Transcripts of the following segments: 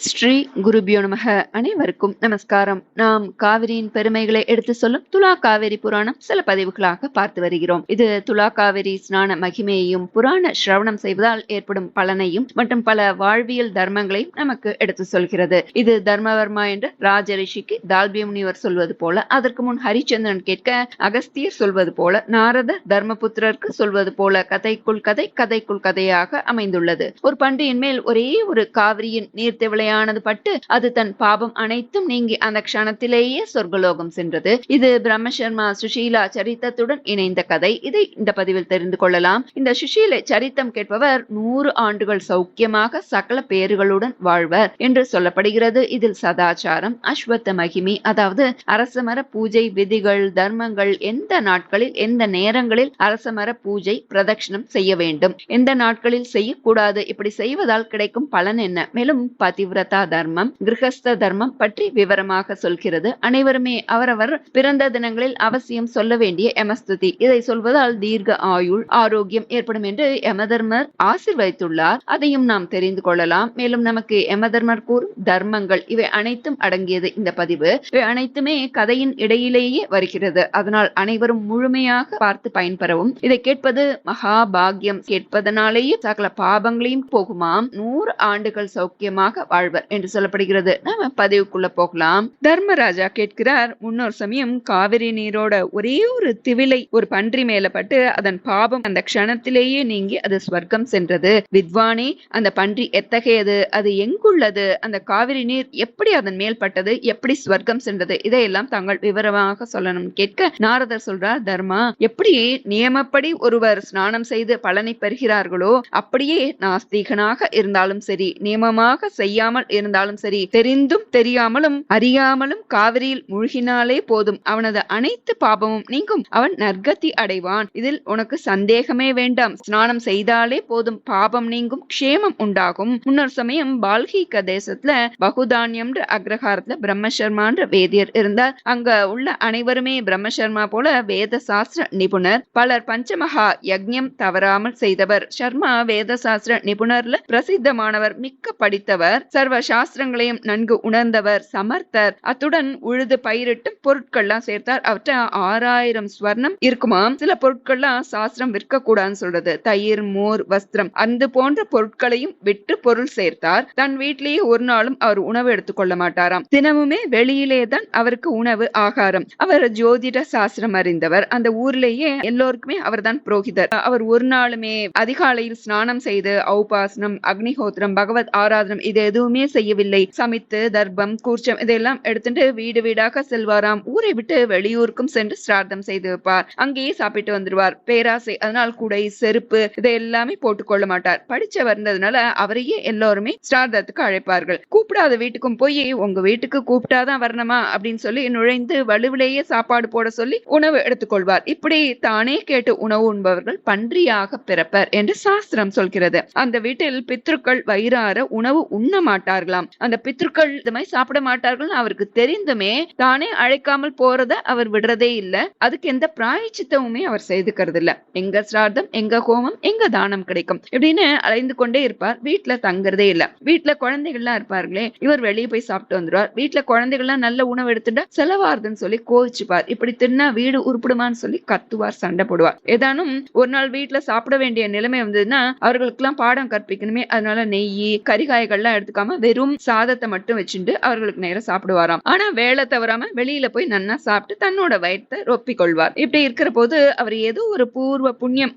ஸ்ரீ குருபியோ நமக. அனைவருக்கும் நமஸ்காரம். நாம் காவிரியின் பெருமைகளை எடுத்து சொல்லும் துலா காவேரி புராணம் சில பதிவுகளாக பார்த்து வருகிறோம். இது துலா காவேரி ஸ்நான மகிமையையும் புராண சிரவணம் செய்வதால் ஏற்படும் பலனையும் மற்றும் பல வாழ்வியல் தர்மங்களையும் நமக்கு எடுத்து சொல்கிறது. இது தர்மவர்மா என்ற ராஜரிஷிக்கு தால்பிய முனிவர் சொல்வது போல, அதற்கு முன் ஹரிச்சந்திரன் கேட்க அகஸ்தியர் சொல்வது போல, நாரத தர்மபுத்திரருக்கு சொல்வது போல கதைக்குள் கதை கதைக்குள் கதையாக அமைந்துள்ளது. ஒரு பன்றியின் மேல் ஒரே ஒரு காவிரியின் நீர்த்திவளையானது பட்டு அது தன் பாபம் அனைத்தும் நீங்கி அந்த க்ஷணத்திலேயே சொர்க்கலோகம் சென்றது. இது பிரம்மசர்மா சுஷீலா சரித்தத்துடன் இணைந்த கதை. இதை இந்த பதிவில் தெரிந்து கொள்ளலாம். இந்த சுஷீலை சரித்தம் கேட்பவர் 100 ஆண்டுகள் சௌக்கியமாக சகல பேறுகளுடன் வாழ்வர் என்று சொல்லப்படுகிறது. இதில் சதாச்சாரம், அஸ்வத்த மகிமி, அதாவது அரசமர பூஜை விதிகள், தர்மங்கள், எந்த நாட்களில் எந்த நேரங்களில் அரசமர பூஜை பிரதட்சணம் செய்ய வேண்டும், எந்த நாட்களில் செய்யக்கூடாது, இப்படி செய்வதால் கிடைக்கும் பலன் என்ன, மேலும் பதிவிரதா தர்மம், கிரகஸ்த தர்மம் பற்றி விவரமாக சொல்கிறது. அனைவருமே அவரவர் பிறந்த தினங்களில் அவசியம் சொல்ல வேண்டிய யமஸ்துதி. இதை சொல்வதால் தீர்க்க ஆயுள் ஆரோக்கியம் ஏற்படும் என்று யமதர்மர் ஆசீர்வதித்துள்ளார். அதையும் நாம் தெரிந்து கொள்ளலாம். மேலும் நமக்கு யமதர்மர் கூறும் தர்மங்கள் இவை அனைத்தும் அடங்கியது இந்த பதிவு. இவை அனைத்துமே கதையின் இடையிலேயே வருகிறது. அதனால் அனைவரும் முழுமையாக பார்த்து பயன்பெறவும். இதை கேட்பது மகாபாகியம். கேட்பதனாலேயே சகல பாபங்களையும் போகுமாம். 100 ஆண்டுகள் சௌக்கியமாக வாழ்வர் என்று சொல்லப்படுகிறது. நாம பதிவுக்குள்ள போகலாம். தர்மராஜா கேட்கிறார், முன்னொரு சமயம் காவிரி நீரோட ஒரே ஒரு திவிலை ஒரு பன்றி மேல பட்டு அதன் பாபம் அந்த க்ஷணத்திலேயே நீங்கி அது ஸ்வர்க்கம் சென்றது. வித்வானே, அந்த பன்றி எத்தகையது, அது எங்குள்ளது, அந்த காவிரி நீர் எப்படி அதன் மேல் பட்டது, எப்படி ஸ்வர்க்கம் சென்றது, இதையெல்லாம் தாங்கள் விவரமாக சொல்லணும் கேட்க நாரதர் சொல்றார், தர்மா, எப்படி நியமப்படி ஒருவர் ஸ்நானம் செய்து பலனை பெறுகிறார்களோ அப்படியே நாஸ்திகனாக இருந்தாலும் சரி, நியமமாக செய்யாமல் இருந்தாலும் சரி, தெரிந்தும் தெரியாமலும் அறியாமலும் காவிரியில் மூழ்கினாலே போதும், அவனது அனைத்து பாபமும் நீங்கும், அவன் நற்கதி அடைவான். இதில் உனக்கு சந்தேகமே வேண்டாம். ஸ்நானம் செய்தாலே போதும், பாபம் நீங்கும், க்ஷேமம் உண்டாகும். முன்னொரு சமயம் பால்கீக தேசத்துல பகுதான்யம் அக்ரஹாரத்துல பிரம்மசர்மான்ற வேதியர் இருந்தார். அங்க உள்ள அனைவருமே பிரம்மசர்மா போல வேத சாஸ்திர நிபுணர். பலர் பஞ்சமகா யஜ்ஞம் தவறாமல் செய்தவர். சர்மா வேத சாஸ்திர நிபுணர்ல பிரசித்தமானவர், மிக்க படித்தவர், சர்வ சாஸ்திரங்களையும் நன்கு உணர்ந்தவர், சமர்த்தர். அத்துடன் உழுது பயிரிட்டு பொருட்கள்லாம் சேர்த்தார். அவற்றை 6000 ஸ்வர்ணம் இருக்குமாம். சில பொருட்கள்லாம் சாஸ்திரம் விற்க கூடாதுன்னு சொல்றது. தயிர், மோர், வஸ்திரம், அந்த போன்ற பொருட்களையும் விட்டு பொருள் சேர்த்தார். தன் வீட்டிலேயே ஒரு நாளும் அவர் உணவு எடுத்துக்கொள்ள மாட்டாராம். தினமுமே வெளியிலே தான் அவருக்கு உணவு ஆகாரம். அவர் ஜோதிட சாஸ்திரம் அறிந்தவர். அந்த ஊர்லேயே எல்லோருக்குமே அவர் தான் புரோகிதர். அவர் ஒரு நாளுமே அதிகாலையில் ஸ்நானம் செய்து ஔபாசனம், அக்னிஹோத்திரம், பகவத் ஆராதனம் இது எதுவுமே செய்யவில்லை. சமித்து, தர்ப்பம், கூர்ச்சம் இதெல்லாம் எடுத்துட்டு வீடு வீடாக செல்வாராம். ஊரை விட்டு வெளியூருக்கும் சென்று சிரார்த்தம் செய்து வைப்பார். அங்கேயே சாப்பிட்டு வந்துருவார். பேராசை, அதனால் குடை, செருப்பு இதை எல்லாமே போட்டுக்கொள்ள மாட்டார். படிச்ச வந்ததுனால அவரையே எல்லாருமே சிரார்த்தத்துக்கு அழைப்பார்கள். கூப்பிடாத வீட்டுக்கும் போய் உங்க வீட்டுக்கு கூப்பிட்டாதான் வரணுமா அப்படின்னு சொல்லி நுழைந்து வலுவிலேயே சாப்பாடு போட சொல்லி உணவு எடுத்துக்கொள்வார். இப்படி தானே கேட்டு உணவு உண்பவர்கள் பன்றியாக பிறப்பர் என்று சாஸ்திரம் சொல்கிறது. அந்த வீட்டில் பித்ருக்கள் வயிறார உணவு உண்ண மாட்டார்களாம். அந்த பித்ருக்கள் இந்த மாதிரி சாப்பிட மாட்டார்கள் அவருக்கு தெரிந்துமே தானே அழைக்காமல் போறத அவர் விடுறதே இல்ல. அதுக்கு எந்த பிராயச்சித்தமுமே அவர் செய்துக்கிறது இல்ல. எங்க சிரார்த்தம், எங்க ஹோமம், எங்க தானம் கிடைக்கும் இப்படின்னு அலைந்து கொண்டே இருப்பார். வீட்டுல தங்குறதே இல்ல. வீட்டுல குழந்தைகள்லாம் இருப்பார்களே, இவர் வெளியே போய் சாப்பிட்டு வந்துருவார். வீட்டுல குழந்தைகள்லாம் நல்ல உணவு எடுத்துட்டா செலவாருதுன்னு சொல்லி கோவிச்சுப்பார். இப்படி தின்னா வீடு உருப்பிடுமான்னு சொல்லி கத்துவார், சண்டை போடுவார். ஏதானும் ஒரு நாள் வீட்டுல சாப்பிட வேண்டிய நிலைமை வந்ததுன்னா அவர்களுக்கு எல்லாம் பாடம் கற்பிக்கணுமே, அதனால நெய், கரிகாய்கள்லாம் எடுத்துக்காம வெறும் சாதத்தை மட்டும் வச்சுட்டு அவர்களுக்கு நேரம் சாப்பிடுவாராம். ஆனா வேலை தவறாம வெளியில போய் நன்னா சாப்பிட்டு தன்னோட வயிற்றை ரொப்பிக் கொள்வார். இப்படி இருக்கிற போது அவர் ஏதோ ஒரு பூர்வ புண்ணியம்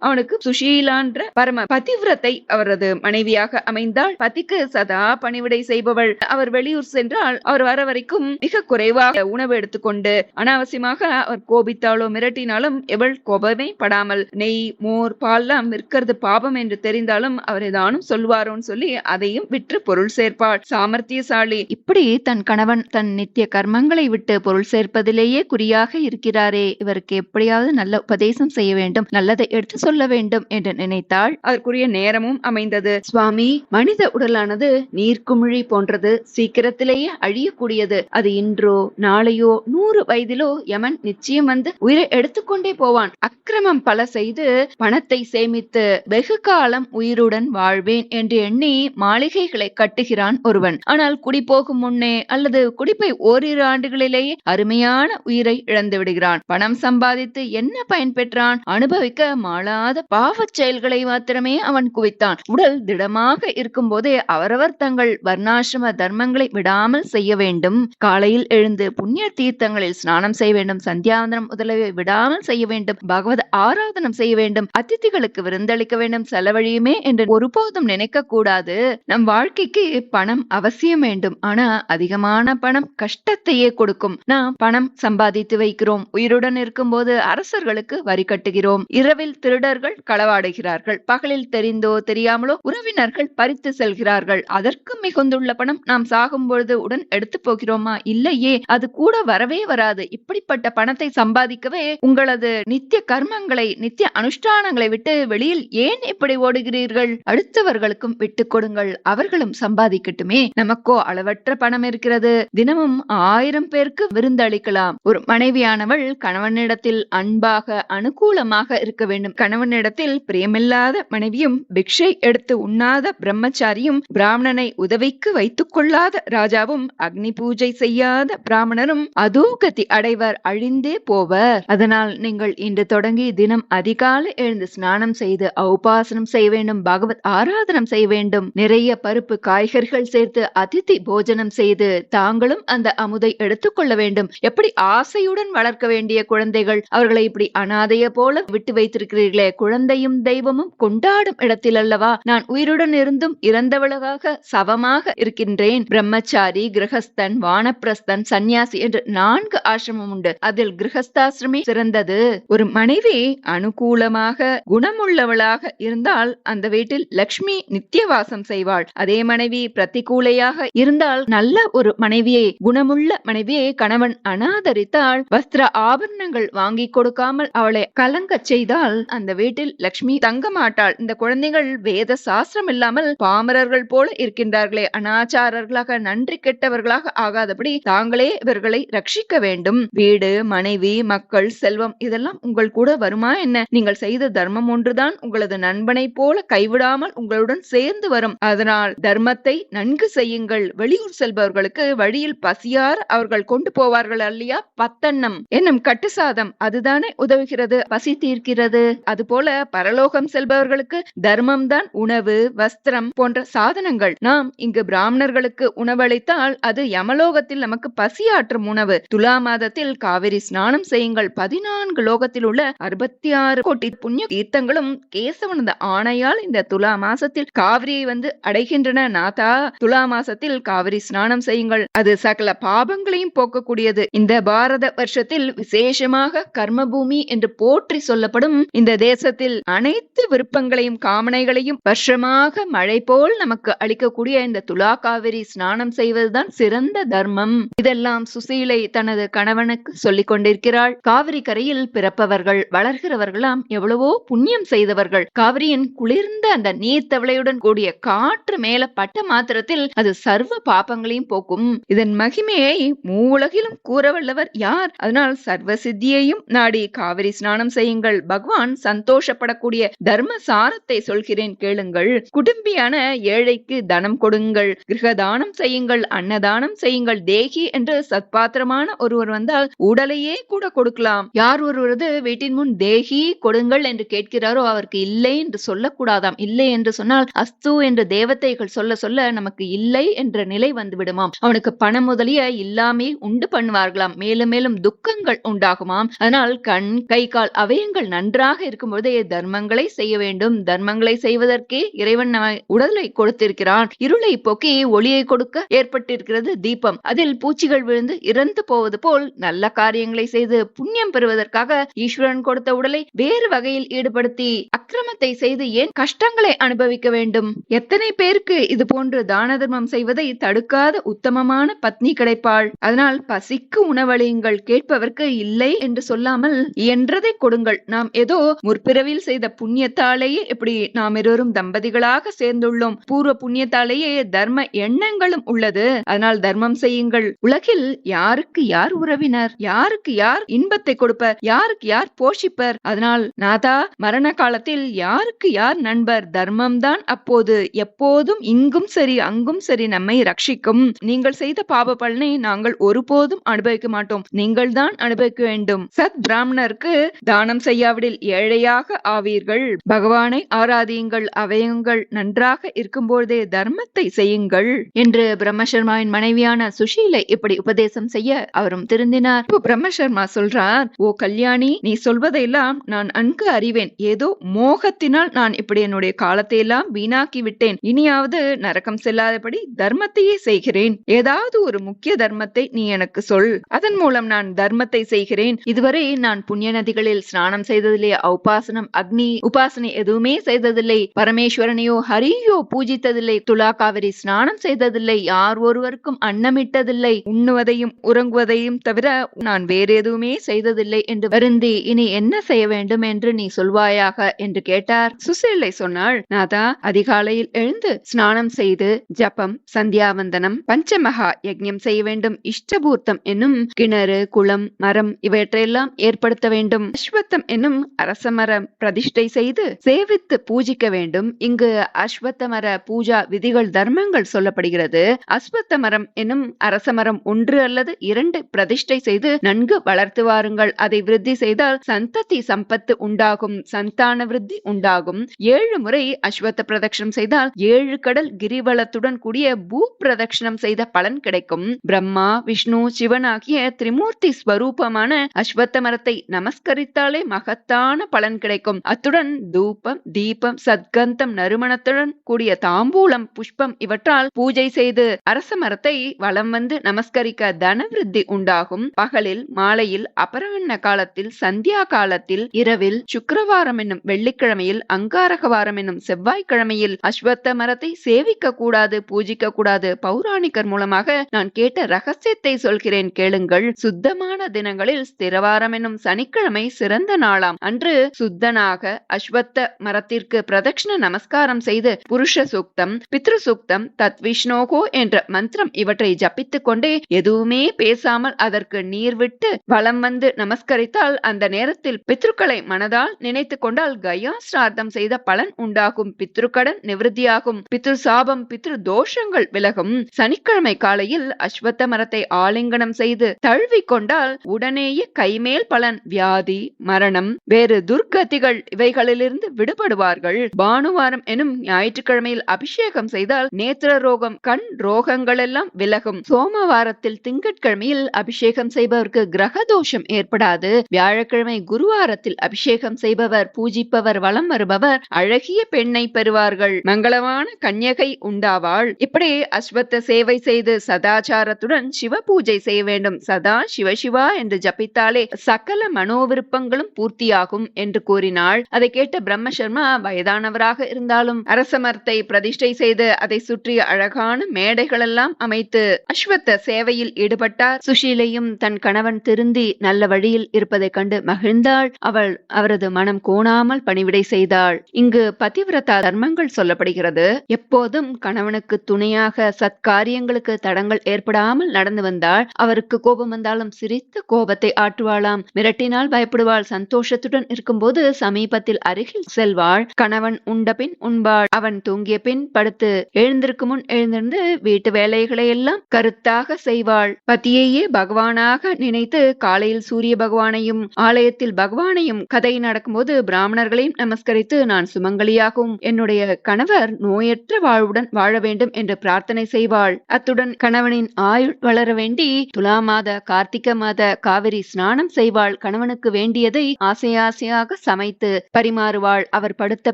அவனுக்கு சுஷீலான்ற பரம பதிவிரத்தை அவரது மனைவியாக அமைந்தால். பதிக்கு சதா பணிவிடை செய்பவள். அவர் வெளியூர் சென்றால் அவர் வர வரைக்கும் மிக குறைவாக உணவு எடுத்துக்கொண்டு அனாவசியமாக அவர் கோபித்தாலோ மிரட்டினாலும் எவள் கோபமே படாமல் நெய், மோர், பால்லாம் விற்கிறது பாபம் என்று தெரிந்தாலும் அவர் ஏதானும் சொல்வாரோன்னு சொல்லி அதையும் விற்று பொருள் சேர்ப்பாள். சாமர்த்தியசாலி. இப்படி தன் கணவன் தன் நித்திய கர்மங்களை விட்டு பொருள் சேர்ப்பதிலேயே குறியாக இருக்கிறாரே, இவருக்கு எப்படியாவது நல்ல உபதேசம் செய்ய வேண்டும், நல்லதை எடுத்து சொல்ல வேண்டும் என்று நினைத்தாள். அதற்குரிய நேரமும் அமைந்தது. சுவாமி, மனித உடலானது நீர்க்குமிழி போன்றது, சீக்கிரத்திலேயே அழியக்கூடியது. அது இன்றோ நாளையோ 100 வயதிலோ யமன் நிச்சயம் வந்து உயிரை எடுத்துக்கொண்டே போவான். அக்கிரமம் பல செய்து பணத்தை சேமித்து வெகு காலம் உயிருடன் வாழ்வேன் என்று எண்ணி மாளிகைகளை கட்டுகிறான் ஒருவன். ஆனால் குடி போகும் முன்னே அல்லது குடிப்பை ஓரிரு ஆண்டுகளிலேயே அருமையான உயிரை இழந்து விடுகிறான். பணம் சம்பாதித்து என்ன பயன் பெற்றான்? அனுபவிக்க மாளாத பாவச் செயல்களை மாத்திரமே அவன் குவித்தான். உடல் திடமாக இருக்கும் போதே அவரவர் தங்கள் வர்ணாசிரம தர்மங்களை விடாமல் செய்ய வேண்டும். காலையில் எழுந்து புண்ணிய தீர்த்தங்களில் ஸ்நானம் செய்ய வேண்டும். சந்தியாவந்தனம் முதலியவை விடாமல் செய்ய வேண்டும். பகவத் ஆராதனம் செய்ய வேண்டும். அதிதிகளுக்கு விருந்தளிக்க வேண்டும். செலவழியுமே என்று ஒருபோதும் நினைக்க கூடாது. நம் வாழ்க்கைக்கு பணம் அவசியம் வேண்டும். ஆனா அதிகமான பணம் கஷ்டத்தையே கொடுக்கும். நாம் பணம் சம்பாதித்து வைக்கிறோம். உயிருடன் இருக்கும் போது அரசர்களுக்கு வரி கட்டுகிறோம். இரவில் திருடர்கள் களவாடுகிறார்கள். பகலில் தெரிந்தோ தெரியாமலோ உறவினர்கள் பறித்து செல்கிறார்கள். அதற்கு மிகுந்துள்ள பணம் நாம் சாகும் பொழுது உடன் எடுத்து போகிறோமா? இல்லையே, அது கூட வரவே வராது. இப்படிப்பட்ட பணத்தை சம்பாதிக்கவே உங்களது நித்திய கர்மங்களை நித்திய அனுஷ்டானங்களை விட்டு வெளியில் ஏன் இப்படி ஓடுகிறீர்கள்? அடுத்தவர்களுக்கும் விட்டுக் கொடுங்கள், அவர்களும் சம்பாதிக்கட்டுமே. நமக்கோ அளவற்ற பணம் இருக்கிறது. தினமும் 1000 பேருக்கு விருந்தளிக்கலாம். ஒரு மனைவியானவள் கணவனிடத்தில் அன்பாக அனுகூலமாக இருக்க வேண்டும். கணவனிடத்தில் பிரியமில்லாத மனைவியும் பிக்ஷை எடுத்து உண்ணாத பிரம்மச்சாரியும் பிராமணனை உதவிக்கு வைத்துக் கொள்ளாத ராஜாவும் அக்னி பூஜை செய்யாத பிராமணரும் அதோகதி அடைவர், அழிந்தே போவர். அதனால் நீங்கள் இன்று தொடங்கி தினம் அதிகாலை எழுந்து ஸ்நானம் செய்து உபாசனம் செய்ய வேண்டும். பகவத் ஆராதனம் செய்ய வேண்டும். நிறைய பருப்பு காய்கறிகள் சேர்த்து அதிதி போஜனம் செய்து தாங்களும் அந்த அமுதை எடுத்துக்கொள்ள வேண்டும். எப்படி ஆசையுடன் வளர்க்க வேண்டிய குழந்தைகள், அவர்களை இப்படி அனாதைய போல விட்டு வைத்திருக்கிறீர்களே. குழந்தையும் தெய்வமும் கொண்டாடும் இடத்தில் அல்லவா நான் உயிருடன் இருந்தும் இறந்தவளாக சவமாக இருக்கின்றேன். பிரம்மச்சாரி, கிரகஸ்தன், வானப்பிரஸ்தன், சந்நியாசி என்று 4 ஆசிரமம் உண்டு. அதில் கிரகஸ்தாசிரமே சிறந்தது. ஒரு மனைவி அனுகூலமாக குணமுள்ளவளாக இருந்தால் அந்த வீட்டில் லட்சுமி நித்தியவாசம் செய்வாள். அதே மனைவி பிரதிகூலையாக இருந்தால், நல்ல ஒரு மனைவியை, குணமுள்ள மனைவியை கணவன் அனாதரித்தால், வஸ்திர ஆபரணங்கள் வாங்கி கொடுக்காமல் அவளை கலங்க செய்தால் அந்த வீட்டில் லட்சுமி தங்க மாட்டாள். இந்த குழந்தைகள் வேத சாஸ்திரம் இல்லாமல் பாமரர்கள் போல இருக்கின்றார்களே, அனாச்சாரர்களாக நன்றி கெட்டவர்களாக ஆகாதபடி தாங்களே இவர்களை ரட்சிக்க வேண்டும். வீடு, மனைவி, மக்கள், செல்வம் இதெல்லாம் உங்கள் கூட வருமா என்ன? நீங்கள் செய்த தர்மம் ஒன்றுதான் உங்களது நண்பனை போல கைவிடாமல் உங்களுடன் சேர்ந்து வரும். அதனால் தர்மத்தை நன்கு செய்யுங்கள். வெளியூர் செல்பவர்களுக்கு வழியில் பசியார அவர்கள் கொண்டு போவார்கள் அல்லையா பத்தன்னம் என்னும் கட்டுசாதம், அதுதானே உதவுகிறது, பசி தீர்க்கிறது. அதுபோல பரலோகம் செல்பவர்களுக்கு தர்மம் தான் உணவு, வஸ்திரம் போன்ற சாதனங்கள். நாம் இங்கு பிராமணர்களுக்கு உணவளித்தால் அது யமலோகத்தில் நமக்கு பசியாற்றும் உணவு. துலா மாதத்தில் காவிரி ஸ்நானம் செய்யுங்கள். 14 லோகத்தில் உள்ள 66 கோடி புண்ணிய தீர்த்தங்களும் கேசவனது ஆணையால் இந்த துலா மாசத்தில் காவிரியை அடைகின்றன. நாதா, துலா மாசத்தில் காவிரி ஸ்நானம் செய்யுங்கள். அது சகல பாபங்களையும் போக்கக்கூடியது. இந்த பாரத வருஷத்தில் விசேஷமாக கர்மபூமி என்று போற்றி சொல்லப்படும் இந்த தேசத்தில் அனைத்து விருப்பங்களையும் காமனைகளையும் வருஷமாக மழை போல் நமக்கு அளிக்கக்கூடிய இந்த துலா காவிரி ஸ்நானம் செய்வதுதான் சிறந்த தர்மம். இதெல்லாம் சுசீலை தனது கணவனுக்கு சொல்லிக் கொண்டிருக்கிறாள். காவிரி கரையில் பிறப்பவர்கள் வளர்கிறவர்களாம் எவ்வளவோ புண்ணியம் செய்தவர்கள். காவிரியின் குளிர்ந்த அந்த நீர்த்தவளையுடன் கூடிய காற்று மேல பட்ட மாத்திரத்தில் அது சர்வ பாபங்களையும் போக்கும். இதன் மகிமையை மூவுலகிலும் கூறவல்லவர் யார்? அதனால் சர்வ சித்தியையும் நாடி காவிரி ஸ்நானம் செய்யுங்கள். பகவான் சந்தோஷப்படக்கூடிய தர்ம சாரத்தை சொல்கிறேன் கேளுங்கள். குடும்பியான ஏழைக்கு தனம் கொடுங்கள். கிரகதானம் செய்யுங்கள். அன்னதானம் செய்யுங்கள். தேகி என்று சத்பாத்திரமான ஒருவர் வந்தால் உடலையே கூட கொடுக்கலாம். யார் ஒருவரது வீட்டின் முன் தேகி கொடுங்கள் என்று கேட்கிறாரோ அவருக்கு இல்லை என்று சொல்லக்கூடாதாம். இல்லை என்று சொன்னால் அஸ்து என்று தேவதைகள் சொல்ல சொல்ல நமக்கு இல்லை என்ற நிலை வந்து விடுமாம். அவனுக்கு பணம் முதலிய இல்லாமே உண்டு பண்ணுவார்களாம். மேலும் மேலும் துக்கங்கள் உண்டாகுமாம். அதனால் கண், கை, கால் அவயங்கள் நன்றாக இருக்கும் பொழுதே தர்மங்களை செய்ய வேண்டும். தர்மங்களை செய்வதற்கே இறைவன் உடலை கொடுத்திருக்கிறான். இருளை போக்கி ஒளியை கொடுக்க ஏற்பட்டிருக்கிறது தீபம். அதில் பூச்சிகள் விழுந்து இறந்து போவது போல் நல்ல காரியங்களை செய்து புண்ணியம் பெறுவதற்காக ஈஸ்வரன் கொடுத்த உடலை வேறு வகையில் ஈடுபடுத்தி அக்கிரமத்தை செய்து ஏன் கஷ்டங்களை அனுபவிக்க வேண்டும்? எத்தனை பேருக்கு இது போன்று தான தர்மம் செய்வதை தடுக்காத உத்தமமான பத்னி கிடைப்பாள். அதனால் பசிக்கு உணவளியுங்கள். கேட்பவர்க்கு இல்லை என்று சொல்லாமல் இயன்றதை கொடுங்கள். நாம் ஏதோ முற்பிறவில் செய்த புண்ணியத்தாலேயே இப்படி நாம் இருவரும் தம்பதிகளாக சேர்ந்துள்ளோம். பூர்வ புண்ணியத்தாலேயே தர்ம எண்ணங்களும் உள்ளது. அதனால் தர்மம் செய்யுங்கள். உலகில் யாருக்கு யார் உறவினர், யாருக்கு யார் இன்பத்தை கொடுப்பர், யாருக்கு யார் போஷிப்பர்? அதனால் நாதா, மரண காலத்தில் யாருக்கு யார் நண்பர்? தர்மம் தான் அப்போது எப்போதும் இங்கும் சரி அங்கும் சரி நம்மை ரட்சிக்கும். நீங்கள் செய்த பாவ பலனை நாங்கள் ஒருபோதும் அனுபவிக்க மாட்டோம், நீங்கள் தான் அனுபவிக்க வேண்டும். சத் பிராமணருக்கு தானம் செய்யாவிடில் ஏழையாக ஆவீர்கள். பகவானை ஆராதியுங்கள், அவயங்கள் நன்றாக இருக்கும்போதே தர்மத்தை செய்யுங்கள் என்று பிரம்மசர்மாவின் மனைவியான சுஷீலை இப்படி உபதேசம் செய்ய அவரும் திருந்தினார். இப்போ பிரம்மசர்மா சொல்றார், ஓ கல்யாணி, நீ சொல்வதையெல்லாம் நான் நன்கு அறிவேன். ஏதோ மோகத்தினால் நான் இப்படி என்னுடைய காலத்தை எல்லாம் வீணாக்கி விட்டேன். இனியாவது நரகம் செல்லாதபடி தர்மத்தையே செய்கிறேன். ஏதாவது ஒரு முக்கிய தர்மத்தை நீ எனக்கு சொல், அதன் மூலம் நான் தர்மத்தை செய்கிறேன். இதுவரை நான் புண்ணிய நதிகளில் ஸ்நானம் செய்ததில்லை, உபாசனம் அக்னி உபாசனை எதுவுமே செய்ததில்லை, பரமேஸ்வரனையோ ஹரியோ பூஜித்ததில்லை, துலா காவிரி ஸ்நானம் செய்ததில்லை, யார் ஒருவருக்கும் அன்னமிட்டதில்லை, உண்ணுவதையும் உறங்குவதையும் தவிர நான் வேறு எதுவுமே செய்ததில்லை என்று வருந்தி இனி என்ன செய்ய வேண்டும் என்று நீ சொல்வாயாக என்று கேட்டார். சுசீலை சொன்னாள், நாதா, அதிகாலையில் எழுந்து ஸ்நானம் செய்து ஜபம், சந்தியாவந்தனம், பஞ்சமகா யஜ்ஞம் செய்ய வேண்டும். இஷ்டபூர்த்தம் என்னும் கிணறு, குளம், மரம் இவற்றையெல்லாம் ஏற்படுத்த வேண்டும். அஸ்வத்தம் என்னும் அரசமரம் பிரதிஷ்டை செய்து சேவித்து பூஜிக்க வேண்டும். இங்கு அஸ்வத்த மர பூஜா விதிகள் தர்மங்கள் சொல்லப்படுகிறது. அஸ்வத்த மரம் என்னும் அரசமரம் 1 அல்லது 2 பிரதிஷ்டை செய்து நன்கு வளர்த்து வாருங்கள். அதை விருத்தி செய்தால் சந்ததி சம்பத்து உண்டாகும், சந்தான விருத்தி உண்டாகும். 7 முறை அஸ்வத்த பிரதட்சணம் செய்தால் 7 கடல் கிரிவலத்துடன் கூடிய பூ பிரதட்சணம் செய்த பலன் கிடைக்கும். பிரம்மா, விஷ்ணு, சிவன் ஆகிய திரிமூர்த்தி ஸ்வரூபமான அஸ்வத்த மரத்தை நமஸ்கரித்தாலே மகத்தான பலன் கிடைக்கும். அத்துடன் தூபம், தீபம், சத்கந்தம், நறுமணத்துடன் கூடிய தாம்பூலம், புஷ்பம் இவற்றால் பூஜை செய்து அரச மரத்தை வலம் வந்து நமஸ்கரிக்க தனவிருத்தி உண்டாகும். பகலில், மாலையில், அபராண்ண காலத்தில், சந்தியா காலத்தில், இரவில், சுக்கிரவாரம் என்னும் வெள்ளிக்கிழமையில், அங்காரக வாரம் என்னும் செவ்வாய்க்கிழமையில் அஸ்வத்த மரத்தை சேவிக்க கூடாது, பூஜிக்க கூடாது. பௌராணிகர் மூலமாக நான் கேட்ட ரகசியத்தை சொல்கிறேன், கேளுங்கள். சுத்தமான தினங்களில் ஸ்திரவாரம் என்னும் சனிக்கிழமை சிறந்த நாளாம். அன்று சுத்தனாக அஸ்வத்த மரத்திற்கு பிரதட்சண நமஸ்காரம் செய்து புருஷ சூக்தம், பித்ரு சூக்தம், தத் விஷ்ணோகோ என்ற மந்திரம் இவற்றை ஜபித்துக் கொண்டே எதுவுமே பேசாமல் அதற்கு நீர் விட்டு வலம் வந்து நமஸ்கரித்தால் அந்த நேரத்தில் பித்ருக்களை மனதால் நினைத்து கொண்டால் கயா சிரார்த்தம் செய்த பலன் உண்டாகும். பித்ருக்கடன் நிவர்த்தியாகும். பித்ரு சாபம், பித்ரு தோஷங்கள் விலகும். சனிக்கிழமை காலையில் அஸ்வத்த மரத்தை ஆலிங்கனம் செய்து தழுவி கொண்டால் உடனேயே கைமேல் பலன், வியாதி, மரணம், வேறு துர்க்கதிகள் இவைகளிலிருந்து விடுபடுவார்கள். பானுவாரம் எனும் ஞாயிற்றுக்கிழமையில் அபிஷேகம் செய்தால் நேத்திர ரோகம், கண் ரோகங்கள் எல்லாம் விலகும். சோமவாரத்தில், திங்கட்கிழமையில் அபிஷேகம் செய்பவருக்கு கிரக தோஷம் ஏற்படாது. வியாழக்கிழமை, குருவாரத்தில் அபிஷேகம் செய்பவர், பூஜிப்பவர், வலம் வருபவர் அழகிய பெண்ணை பெறுவார்கள். மங்களமான கன்யகை உண்டாவாள். இப்படி அஸ்வத்த சேவை செய்து சதாச்சாரத்துடன் சிவ பூஜை செய்ய வேண்டும். சதா சிவசிவா என்று ஜபித்தாலே சகல மனோவிருப்பங்களும் பூர்த்தியாகும் என்று கூறினாள். அதை கேட்ட பிரம்மசர்மா வயதானவராக இருந்தாலும் அரசமரத்தை பிரதிஷ்டை செய்து அதை சுற்றி அழகான மேடைகள் எல்லாம் அமைத்து அஸ்வத்த சேவையில் ஈடுபட்டார். சுஷீலையும் தன் கணவன் திருந்தி நல்ல வழியில் இருப்பதை கண்டு மகிழ்ந்தாள். அவள் அவரது மனம் கோணாமல் பணிவிடை செய்தாள். இங்கு பதிவிரதா தர்மங்கள் சொல்லப்படுகிறது. எப்போதும் கணவனுக்கு துணையாக சத்காரியங்களுக்கு தடங்கள் ஏற்படாமல் நடந்து வந்தாள். அவருக்கு கோபம் வந்தாலும் சிரித்து கோபத்தை ஆற்றுவாளாம். மிரட்டினால் பயப்படுவாள். சந்தோஷத்துடன் இருக்கும்போது சமீபத்தில் அருகில் செல்வாள். கணவன் உண்ட பின் உண்பாள். அவன் தூங்கிய பின் படுத்து எழுந்திருக்கும் முன் எழுந்திருந்து வீட்டு வேலைகளை எல்லாம் கருத்தாக செய்வாள். பத்தியையே பகவானாக நினைத்து காலையில் சூரிய பகவானையும் ஆலயத்தில் பகவானையும் கதை நடக்கும்போது பிராமணர்களையும் நமஸ்கரித்து நான் சுமங்கலியாகவும் என்னுடைய கணவர் நோயற்ற வாழ்வுடன் வாழ வேண்டும் என்று பிரார்த்தனை செய்வாள். அத்துடன் கணவனின் ஆயுள் வளர வேண்டி துலா மாத, கார்த்திகை மாத காவிரி ஸ்நானம் செய்வாள். கணவனுக்கு வேண்டியதை ஆசையாக சமைத்து பரிமாறுவாள். அவர் படுத்த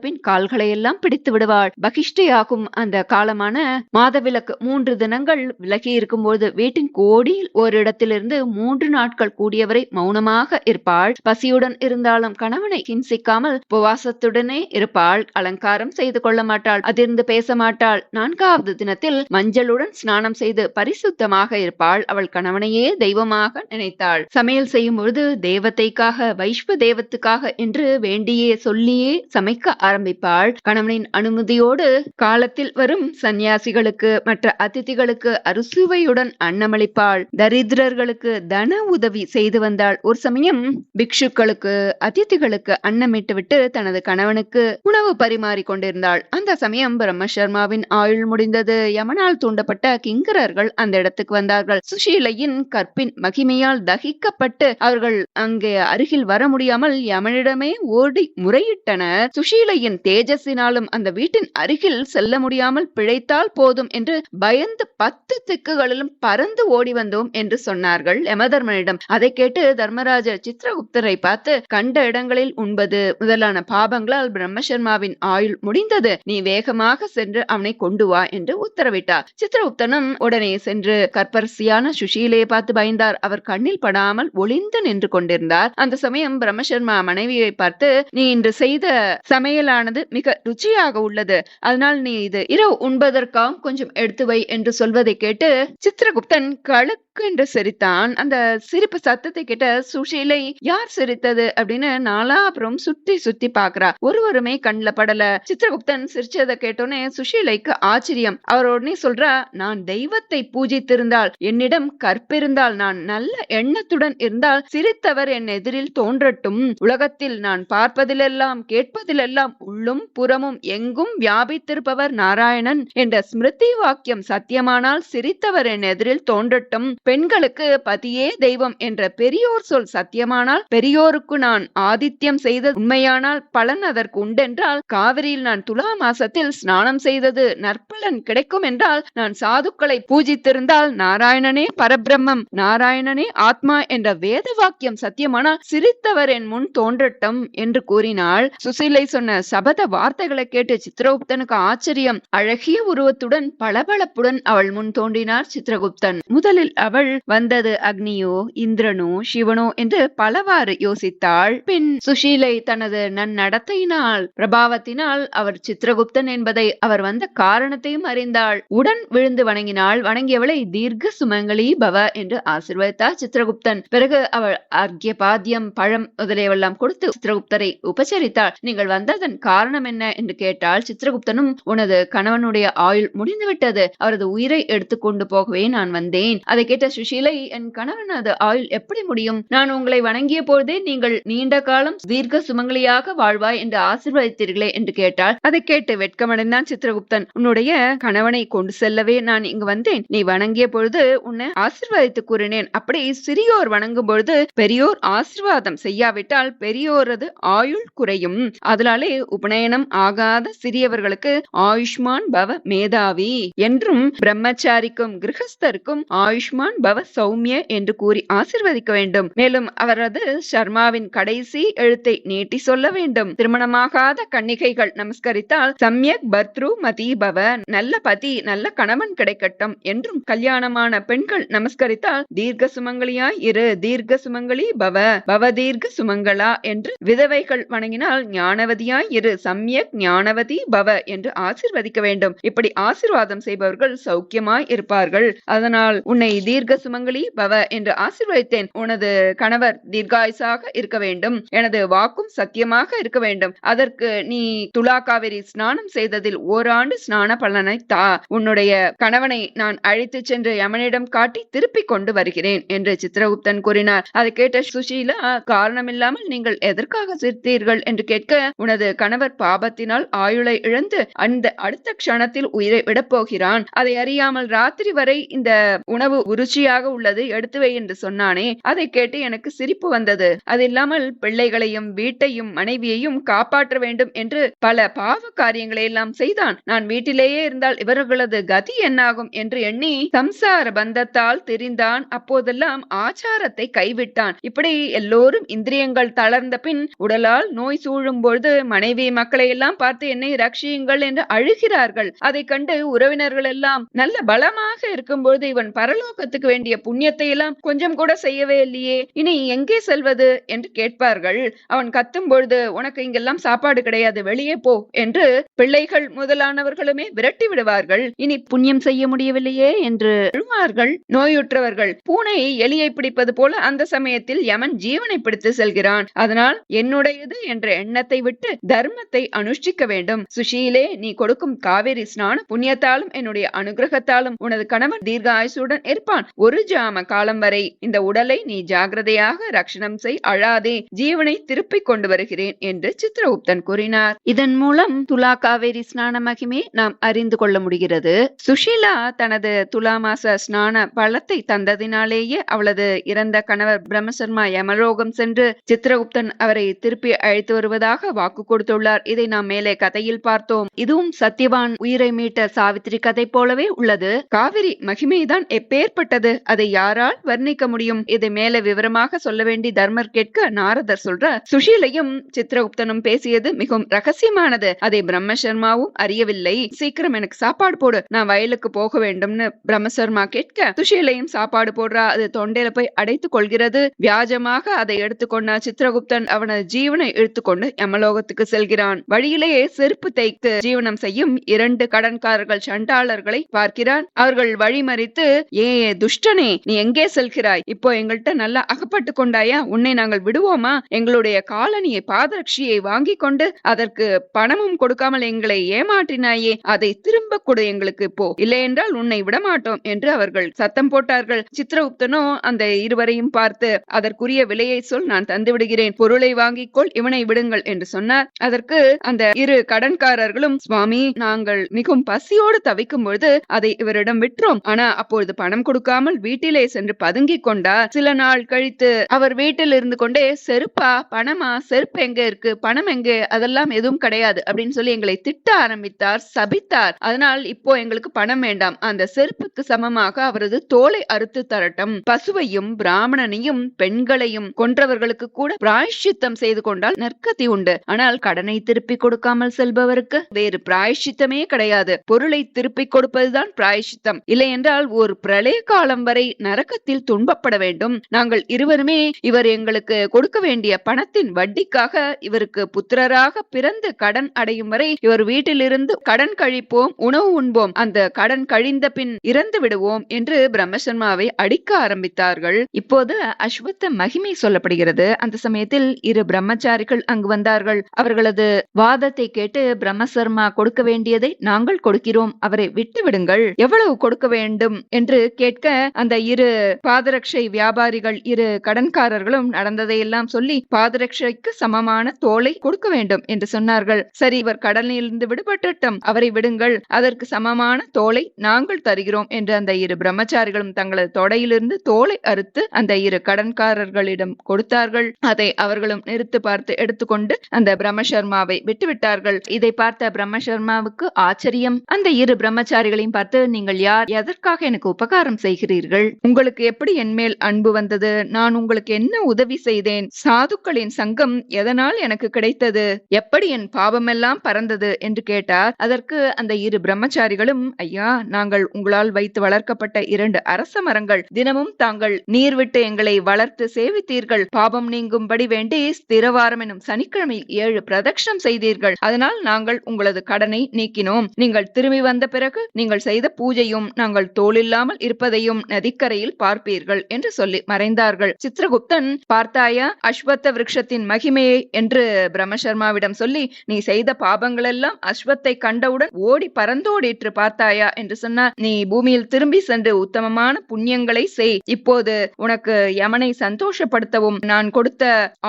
பின் கால்களை எல்லாம் பிடித்து விடுவாள். பகிஷ்டையாகும் அந்த காலமான மாதவிலக்கு 3 தினங்கள் விலகி இருக்கும்போது வீட்டின் கோடியில் ஓரிடத்திலிருந்து 3 நாட்கள் கூடியவரை மௌனமாக இருப்பாள். பசியுடன் இருந்தாலும் கணவனை ஹிம்சிக்காமல் உபவாசத்துடனே இருப்பாள். அலங்காரம் செய்து கொள்ள மாட்டாள். அதிர்ந்து பேச மாட்டாள். 4வது தினத்தில் மஞ்சளுடன் ஸ்நானம் செய்து பரிசுத்தமாக இருப்பாள். அவள் கணவனையே தெய்வமாக நினைத்தாள். சமையல் செய்யும் பொழுது தேவதைக்காக, வைஷ்வ தேவத்துக்காக என்று வேண்டியே சொல்லியே சமைக்க ஆரம்பிப்பாள். கணவனின் அனுமதியோடு காலத்தில் வரும் சந்நியாசிகளுக்கு, மற்ற அதிதிகளுக்கு அறுசுவையுடன் அன்னமளிப்பாள். தரித்திரர்களுக்கு தன உதவி செய்து வந்தாள். ஒரு சமயம் பிக்ஷுக்களுக்கு, அதிதிகளுக்கு அன்னமிட்டு விட்டு தனது கணவனுக்கு உணவு பரிமாறி கொண்டிருந்தாள். அந்த சமயம் பிரம்மசர்மா பிரம்மசர்மாவின் ஆயுள் முடிந்தது. யமனால் தூண்டப்பட்ட கிங்கரர்கள் அந்த இடத்துக்கு வந்தார்கள். சுஷீலையின் கற்பின் மகிமையால் தகிக்கப்பட்டு அவர்கள் அங்கே அருகில் வர முடியாமல் யமனிடமே ஓடி முறையிட்டனர். சுஷீலையின் தேஜஸினாலும் அந்த வீட்டின் அருகில் செல்ல முடியாமல் பிழைத்தால் போதும் என்று பயந்து 10 திக்குகளிலும் பறந்து ஓடி வந்தோம் என்று சொன்னார்கள் யமதர்மனிடம். அதை கேட்டு தர்மராஜர் சித்திரகுப்தரை பார்த்து, கண்ட இடங்களில் உண்பது முதலான பாபங்களால் பிரம்மசர்மாவின் ஆயுள் முடிந்தது. நீ வேகமாக சென்று அவனை கொண்டு வா என்று உத்தரவிட்டார். சித்திரகுப்தனும் உடனே சென்று கற்பரசியான சுஷீலையை பார்த்து பயந்தார். அவர் கண்ணில் படாமல் ஒளிந்து நின்று கொண்டிருந்தார். அந்த சமயம் பிரம்மசர்மா மனைவியை பார்த்து, நீ இன்று செய்த சமையலானது மிக ருச்சியாக உள்ளது, அதனால் நீ இது இரவு உண்பதற்காக கொஞ்சம் எடுத்து வை என்று சொல்வதை கேட்டு சித்திரகுப்தன் கழுக்கு என்று சிரித்தான். அந்த சிரிப்பு சத்தத்தை கேட்ட சுஷீலை யார் சிரித்தது அப்படின்னு நாலாபுரம் சுத்தி சுத்தி பாக்குறா. ஒருவருமே கண்ணுல படல. சித்திரகுப்தன் சிரிச்சதை கேட்டோன்னே சுஷீலைக்கு ஆச்சரியம். அவர் உடனே சொல்றா, நான் தெய்வத்தை பூஜித்திருந்தால், என்னிடம் கற்பிருந்தால், நான் நல்ல எண்ணத்துடன் இருந்தால் சிரித்தவர் என் எதிரில் தோன்றட்டும். உலகத்தில் நான் பார்ப்பதிலெல்லாம் கேட்பதிலெல்லாம் உள்ளும் புறமும் எங்கும் வியாபித்திருப்பவர் நாராயணன் என்ற ஸ்மிருதி வாக்கியம் சத்தியமானால் சிரித்தவர் என் எதிரில் தோன்றட்டும். பெண்களுக்கு பதியே தெய்வம் என்ற பெரியோர் சொல் சத்தியமானால், பெரியோருக்கு நான் ஆதித்யம் செய்தது உண்மையானால் பலன் அதற்கு உண்டென்றால், காவிரியில் நான் துலா மாசத்தில் ஸ்நானம் செய்தது நற்பலன் கிடைக்கும் என்றால், நான் சாதுக்களை பூஜித்திருந்தால் நாராயணனே பரபிரம்மம், நாராயணனே ஆத்மா என்ற வேத வாக்கியம் சத்தியமானால் சிரித்தவர் என் முன் தோன்றட்டும் என்று கூறினாள். சுசீலை சொன்ன சபத வார்த்தைகளை கேட்டு சித்திரகுப்தனுக்கு ஆச்சரியம். அழகிய உருவத்துடன் பளபளப்புடன் அவள் முன் தோன்றினார் சித்திரகுப்தன். முதலில் அவள் வந்தது அக்னியோ இந்திரனோ சிவனோ என்று பலவாறு யோசித்தாள். பின் சுஷீலை தனது நன்னடத்தையினால் பிரபாவத்தினால் அவர் சித்திரகுப்தன் என்பதை, அவர் வந்த காரணத்தையும் அறிந்தாள். உடன் விழுந்து வணங்கினாள். வணங்கியவளை தீர்க்க சுமங்கலி பவ என்று ஆசீர்வதித்தார் சித்திரகுப்தன். பிறகு அவள் அர்க்ய பாத்தியம் பழம் முதலியவெல்லாம் கொடுத்து சித்திரகுப்தரை உபசரித்தாள். நீங்கள் வந்ததன் காரணம் என்ன என்று கேட்டாள். சித்திரகுப்தனும், உனது கணவனுடைய ஆயுள் முடிந்துவிட்டது, அவரது உயிரை எடுத்துக்கொண்டு போகவே நான் வந்தேன். அதை கேட்ட சுஷீலை, என் கணவனது ஆயுள் எப்படி முடியும்? நான் உங்களை வணங்கிய பொழுதே நீங்கள் நீண்ட காலம் தீர்க்க சுமங்கலியாக வாழ்வாய் என்று ஆசீர்வதித்தீர்களே என்று கேட்டாள். அதை கேட்டு வெட்கமடைந்தான் சித்திரகுப்தன். உன்னுடைய கணவனை கொண்டு செல்லவே நான் இங்கு வந்தேன். நீ வணங்கிய பொழுது உன்னை ஆசீர்வதித்து கூறினேன். அப்படி சிறியோர் வணங்கும் பொழுது பெரியோர் ஆசீர்வாதம் செய்யாவிட்டால் பெரியோரது ஆயுள் குறையும். அதனாலே உபநயனம் ஆகாத சிறியவர்களுக்கு ஆயுஷ்மான் பவ மேதாவி என்றும், பிரம்மச்சாரிக்கும் கிரகஸ்தருக்கும் ஆயுஷ்மான் பவ சௌமிய என்று கூறி ஆசீர்வதிக்க வேண்டும். மேலும் அவரது சர்மாவின் கடைசி எழுத்தை நீட்டி சொல்ல வேண்டும். திருமணமாகாத கன்னிகைகள் நமஸ்கரித்தால் சம்யக் பர்த்ரு மதி பவ, நல்ல பதி நல்ல கணவன் கிடைக்கட்டும் என்றும், கல்யாணமான பெண்கள் நமஸ்கரித்தால் தீர்க்க சுமங்கலியாய் இரு, தீர்க்க சுமங்கலி பவ பவ தீர்க்க சுமங்கலா என்று, விதவைகள் வணங்கினால் ஞானவதியாய் இரு, சம்யக் ஞானவதி பவ என்று ஆசீர்வதிக்க வேண்டும். இப்படி ஆசீர்வாதம் செய்பவர்கள் சௌக்கியமாய் இருப்பார்கள். அதனால் உன்னை தீர்க்க சுமங்கலி பவ என்று ஆசீர்வதித்தேன். உனது கணவர் தீர்காயுசாக இருக்க வேண்டும். எனது வாக்கும் சத்தியமாக இருக்க வேண்டும். அதற்கு நீ துலா காவிரி ஸ்நானம் செய்ததில் ஓராண்டு ஸ்நான பலனை தா. உன்னுடைய கணவனை நான் அழைத்து சென்று யமனிடம் காட்டி திருப்பிக் கொண்டு வருகிறேன் என்று சித்திரகுப்தன் கூறினார். அதை கேட்ட சுஷீலா, காரணமில்லாமல் நீங்கள் எதற்காக சிரித்தீர்கள் என்று கேட்க, உனது கணவர் பாபத்தினால் ஆயுளை இழந்து அந்த அடுத்த க்ஷணத்தில் உயிரை விடப் போகிறான். அதை அறியாமல் ராத்திரி வரை இந்த உணவு ருச்சியாக உள்ளது, எடுத்து வை என்று சொன்னானே. அதை கேட்டு எனக்கு சிரிப்பு வந்தது. அது இல்லாமல் பிள்ளைகளையும் வீட்டையும் மனைவியையும் காப்பாற்ற வேண்டும் என்று பல பாவ காரியங்களை எல்லாம் செய்தான். நான் வீட்டிலேயே இருந்தால் இவர்களது கதி என்னாகும் என்று எண்ணி சம்சார பந்தத்தால் தெரிந்தான். அப்போதெல்லாம் ஆச்சாரத்தை கைவிட்டான். இப்படி எல்லோரும் இந்திரியங்கள் தளர்ந்த பின் உடலால் நோய் சூழும் பொழுது மனைவி மக்களை எல்லாம் பார்த்து என்னை ரட்சியுங்கள் என்று அழுகிறார்கள். அதை கண்டு உறவினர்கள் எல்லாம் நல்ல பலமாக இருக்கும் பொழுது இவன் பரலோகத்துக்கு வேண்டிய புண்ணியத்தை எல்லாம் கொஞ்சம் கூட செய்யவே இல்லையே, இனி எங்கே செல்வது என்று கேட்பார்கள். அவன் கத்தும் பொழுது, உனக்கு இங்கெல்லாம் சாப்பாடு கிடையாது, வெளியே போ என்று பிள்ளைகள் முதலானவர்களுமே விரட்டி விடுவார்கள். இனி புண்ணியம் செய்ய முடியவில்லையே என்று சொன்னார்கள் நோயுற்றவர்கள் பூனையை எலியை பிடிப்பது போல அந்த சமயத்தில் யமன் ஜீவனை பிடித்து செல்கிறான். அதனால் என்னுடையது என்ற எண்ணத்தை விட்டு தர்மத்தை அனுஷ்டிக்க வேண்டும். சுஷீலே, நீ கொடுக்கும் காவேரி ஸ்நான புண்ணியத்தாலும் என்னுடைய அனுகிரகத்தாலும் உனது கணவன் தீர்க்க ஆயுசுடன் இருப்பான். ஒரு ஜாம காலம் வரை இந்த உடலை நீ ஜாகிரதையாக ரட்சணம் செய், அழாதே, ஜீவனை திருப்பிக் கொண்டு வருகிறேன் என்று சித்திரகுப்தன் கூறினார். இதன் மூலம் துலா காவேரி ஸ்நான மகிமை நாம் அறிந்து கொள்ள முடிகிறது. சுஷீலா தனது துலா மாச ஸ்நான பலத்தை தந்ததினாலேயே அவளது இறந்த கணவர் பிரம்மசர்மா யமலோகம் சென்று சித்திரகுப்தன் அவரை திருப்பி அழைத்து வருவதாக வாக்கு கொடுத்துள்ளார். இதை நாம் மேலே கதையில் பார்த்தோம். இதுவும் சத்தியவான் உயிரை மீட்ட சாவித்திரி கதை போலவே உள்ளது. காவிரி மகிமைதான் எப்பேற்பட்டது, அதை யாரால் வர்ணிக்க முடியும்? இதை மேலே விவரமாக சொல்ல வேண்டி தர்மர் கேட்க நாரதர் சொல்றார், சுஷீலையும் சித்திரகுப்தனும் பேசியது மிகவும் ரகசியமானது. அதை பிரம்மசர்மாவும் அறியவில்லை. சீக்கிரம் எனக்கு சாப்பாடு போடு, நான் வயலுக்கு போக வேண்டும்னு பிரம்மசர்மா கேட்க சுஷீலையும் சாப்பாடு போடுறா. அது தொண்டையில போய் அடைத்துக் கொள்கிறது. வியாஜமாக அதை எடுத்துக்கொண்ட சித்திரகுப்தன் அவனது ஜீவனை இழுத்துக்கொண்டு யமலோகத்துக்கு செல்கிறான். வழியிலேயே செருப்பு தைத்து ஜீவனம் செய்யும் 2 கடன்காரர்கள் சண்டாளர்களை பார்க்கிறான். அவர்கள் வழிமறித்து, ஏ துஷ்டனே, நீ எங்கே செல்கிறாய்? இப்போ எங்கள்கிட்ட நல்லா அகப்பட்டு கொண்டாயா? உன்னை நாங்கள் விடுவோமா? எங்களுடைய காலனியை பாதரட்சியை வாங்கி கொண்டு அதற்கு பணமும் கொடுக்காமல் எங்களை ஏமாற்றினாயே, அதை திரும்ப கொடு எங்களுக்கு போ, இல்லை என்றால் உன்னை விடமாட்டோம் என்று அவர்கள் சத்தம் போட்டார்கள். சித்திரகுப்தனோ அந்த இருவரையும் பார்த்து, அதற்குரிய விலையை சொல், நான் தந்து விடுகிறேன், பொருளை வாங்கிக்கொள், இவனை விடுங்கள் என்று சொன்னார். அதற்கு அந்த 2 கடன்காரர்களும், சுவாமி, நாங்கள் மிகவும் பசியோடு தவிக்கும் பொழுது அதை இவரிடம் விற்றோம். ஆனா அப்பொழுது பணம் கொடுக்காமல் வீட்டிலே சென்று பதுங்கிக் கொண்டார். சில நாள் கழித்து அவர் வீட்டில் இருந்து கொண்டே, செருப்பா, பணமா, செருப்பு எங்க இருக்கு, பணம் எங்க, அதெல்லாம் எதுவும் கிடையாது அப்படின்னு சொல்லி எங்களை திட்ட ஆரம்பித்தார், சபித்தார். அதனால் இப்போ எங்களுக்கு பணம் வேண்டாம், அந்த செருப்புக்கு சமமாக அவரது தோலை அறுத்து தரட்டும். பசுவையும் பிராமணனையும் பெண்களையும் கொன்றவர்களுக்கு கூட பிராயஷ்சித்தம் செய்து கொண்டால் நற்கதி உண்டு. ஆனால் கடனை திருப்பி கொடுக்காமல் செல்பவருக்கு வேறு பிராயஷ்சித்தமே கிடையாது. பொருளை திருப்பி கொடுப்பதுதான் பிராயஷ்சித்தம். இல்லை என்றால் ஒரு பிரளய காலம் வரை நரகத்தில் துன்பப்பட வேண்டும். நாங்கள் இருவருமே இவர் எங்களுக்கு கொடுக்க வேண்டிய பணத்தின் வட்டிக்காக இவருக்கு புத்திரராக பிறந்து கடன் அடையும் வரை இவர் வீட்டிலிருந்து கடன் கழிப்போம், உணவு உண்போம், அந்த கடன் கழிந்த பின் இறந்து விடுவோம் என்று பிரம்மசர்மாவை அடிக்க ஆரம்பித்தார்கள். இப்போது அஸ்வத்த மகிமை சொல்லப்படுகிறது. அந்த சமயத்தில் 2 பிரம்மச்சாரிகள் அங்கு வந்தார்கள். அவர்களது வாதத்தை கேட்டு, பிரம்மசர்மா கொடுக்க வேண்டியதை நாங்கள் கொடுக்கிறோம், அவரை விட்டு விடுங்கள், எவ்வளவு கொடுக்க வேண்டும் என்று கேட்க, அந்த 2 பாதரட்சை வியாபாரிகள் 2 கடன்காரர்களும் நடந்ததையெல்லாம் சொல்லி பாதரட்சைக்கு சமமான தோலை கொடுக்க வேண்டும் என்று சொன்னார்கள். சரி, இவர் கடனிலிருந்து விடுபட்டட்டும், அவரை விடுங்கள், அதற்கு சமமான தோலை நாங்கள் தருகிறோம் என்று அந்த 2 பிரம்மச்சாரிகளும் தங்களது தொடையிலிருந்து தோலை அறுத்து அந்த 2 கடன்காரர்களிடம் கொடுத்தார்கள். அதை அவர்களும் நிறுத்து பார்த்து எடுத்துக்கொண்டு அந்த பிரம்மசர்மாவை விட்டுவிட்டார்கள். இதை பார்த்த பிரம்மசர்மாவுக்கு ஆச்சரியம். அந்த 2 பிரம்மச்சாரிகளையும் பார்த்து, நீங்கள் யார், எதற்காக எனக்கு உபகாரம் செய்கிறீர்கள், உங்களுக்கு எப்படி என் மேல் அன்பு வந்தது, நான் உங்களுக்கு என்ன உதவி செய்தேன், சாதுக்களின் சங்கம் எதனால் எனக்கு கிடைத்தது, எப்படி என் பாவமெல்லாம் பறந்தது என்று கேட்டார். அதற்கு அந்த 2 பிரம்மச்சாரிகளும், ஐயா, நாங்கள் உங்களால் வைத்து வளர்க்கப்பட்ட 2 அரச மரங்கள், தினமும் தாங்கள் நீர் விட்டு எங்களை வளர்த்து சேவித்தீர்கள், பாபம் நீங்கும்படி வேண்டி ஸ்திரவாரம் எனும் சனிக்கிழமையில் 7 பிரதட்சணம் செய்தீர்கள், அதனால் நாங்கள் உங்களது கடனை நீக்கினோம். நீங்கள் திரும்பி வந்த பிறகு நீங்கள் செய்த பூஜையும் நாங்கள் தோலில்லாமல் இருப்பதையும் நதிக்கரையில் பார்ப்பீர்கள் என்று சொல்லி மறைந்தார்கள். சித்திரகுப்தன், பார்த்தாயா அஸ்வத்த விருட்சத்தின் மகிமையை என்று பிரம்மசர்மாவிடம் சொல்லி, நீ செய்த பாபங்கள் எல்லாம் அஸ்வத்தை கண்டவுடன் ஓடி பறந்தோடிற்று பார்த்தாயா என்று சொன்னார். நீ பூமியில் திரும்பி சென்று உத்தமமான புண்ணியங்களை செய். இப்போது உனக்கு யமனை சந்தோஷப்படுத்தவும் நான் கொடுத்த